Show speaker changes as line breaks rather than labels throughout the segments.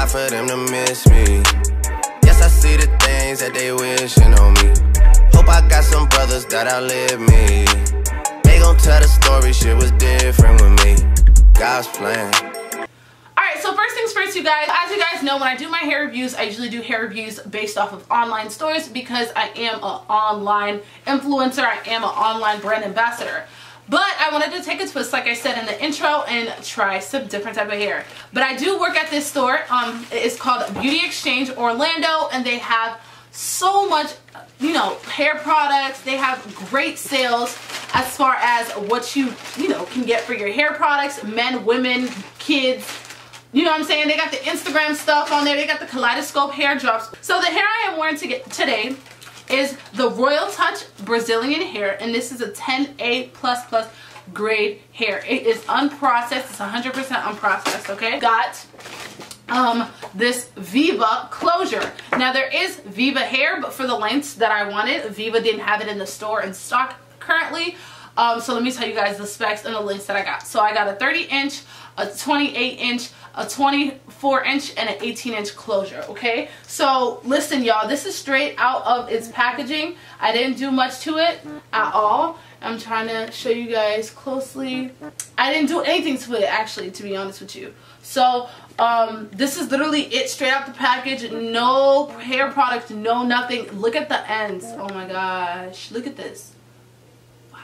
not for them to miss me. Yes, I see the things that they wishing on me. Hope I got some brothers that outlive me. They gon' tell the story, shit was different with me. God's plan.
Alright, so first things first, you guys. As you guys know, when I do my hair reviews, I usually do hair reviews based off of online stores because I am an online influencer. I am an online brand ambassador. But I wanted to take a twist, like I said in the intro, and try some different type of hair. But I do work at this store. It's called Beauty Exchange Orlando, and they have so much, you know, hair products. They have great sales as far as what you know, can get for your hair products, men, women, kids. You know what I'm saying? They got the Instagram stuff on there. They got the Kaleidoscope hair drops. So the hair I am wearing today is the Royal Touch Brazilian hair, and this is a 10A++ grade hair. It is unprocessed. It's 100% unprocessed, okay? Got this Viva closure. Now there is Viva hair, but for the lengths that I wanted, Viva didn't have it in the store in stock currently. So let me tell you guys the specs and the lengths that I got. So I got a 30-inch, a 28-inch, a 24-inch, and an 18-inch closure, okay? So listen, y'all, this is straight out of its packaging. I didn't do much to it at all. I'm trying to show you guys closely. I didn't do anything to it, actually, to be honest with you. So this is literally it, straight out the package. No hair product, no nothing. Look at the ends. Oh my gosh, look at this. Wow,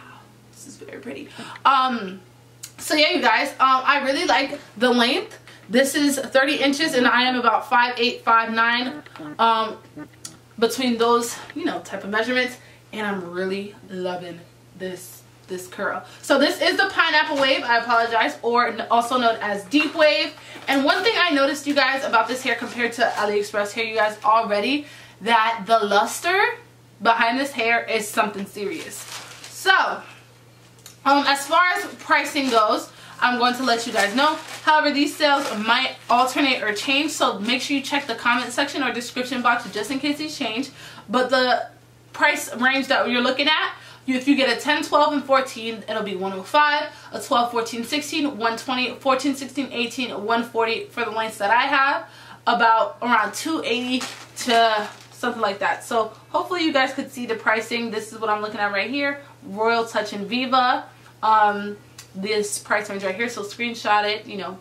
this is very pretty. So yeah, you guys, I really like the length. This is 30 inches and I am about 5'8", 5'9", between those, you know, type of measurements, and I'm really loving this curl. So this is the pineapple wave, I apologize, or also known as deep wave. And one thing I noticed, you guys, about this hair compared to AliExpress hair, you guys, already, that the luster behind this hair is something serious. So as far as pricing goes, I'm going to let you guys know. However, these sales might alternate or change, so make sure you check the comment section or description box just in case these change. But the price range that you're looking at, if you get a 10, 12, and 14, it'll be $105, a 12, 14, 16, $120, 14, 16, 18, $140 for the lengths that I have, about around $280 to something like that. So hopefully you guys could see the pricing. This is what I'm looking at right here, Royal Touch and Viva. This price range right here, so screenshot it, you know,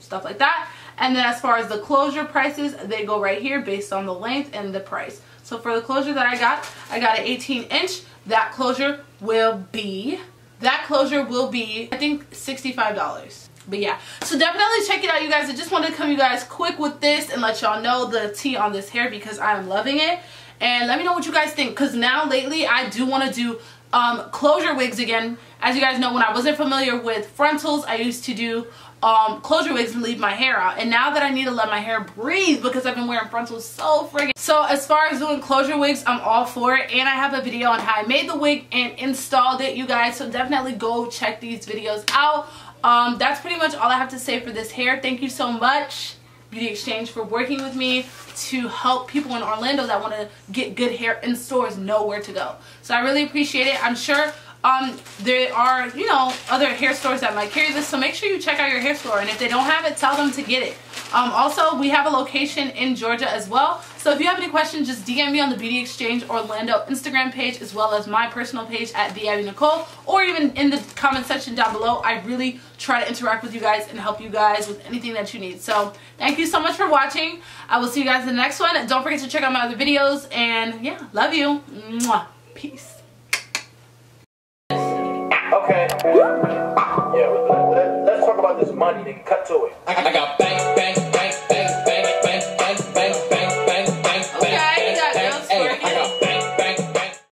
stuff like that. And then as far as the closure prices, they go right here based on the length and the price. So for the closure that I got an 18-inch. That closure will be, I think, $65. But yeah, so definitely check it out, you guys. I just wanted to come you guys quick with this and let y'all know the tea on this hair because I am loving it. And let me know what you guys think, because now lately I do want to do closure wigs again. As you guys know, when I wasn't familiar with frontals, I used to do closure wigs and leave my hair out. And now that I need to let my hair breathe because I've been wearing frontals so friggin'. So as far as doing closure wigs, I'm all for it. And I have a video on how I made the wig and installed it, you guys. So definitely go check these videos out. That's pretty much all I have to say for this hair. Thank you so much, Beauty Exchange, for working with me to help people in Orlando that want to get good hair in stores know where to go. So I really appreciate it. I'm sure there are, you know, other hair stores that might carry this, so make sure you check out your hair store, and if they don't have it, tell them to get it. Also, we have a location in Georgia as well, so if you have any questions, just DM me on the Beauty Exchange Orlando Instagram page, as well as my personal page at Nicole, or even in the comment section down below. I really try to interact with you guys and help you guys with anything that you need. So thank you so much for watching. I will see you guys in the next one. Don't forget to check out my other videos, and yeah, love you. Mwah. Peace.
Okay. Yeah, let's talk about this money, nigga. Cut to it. I got banks.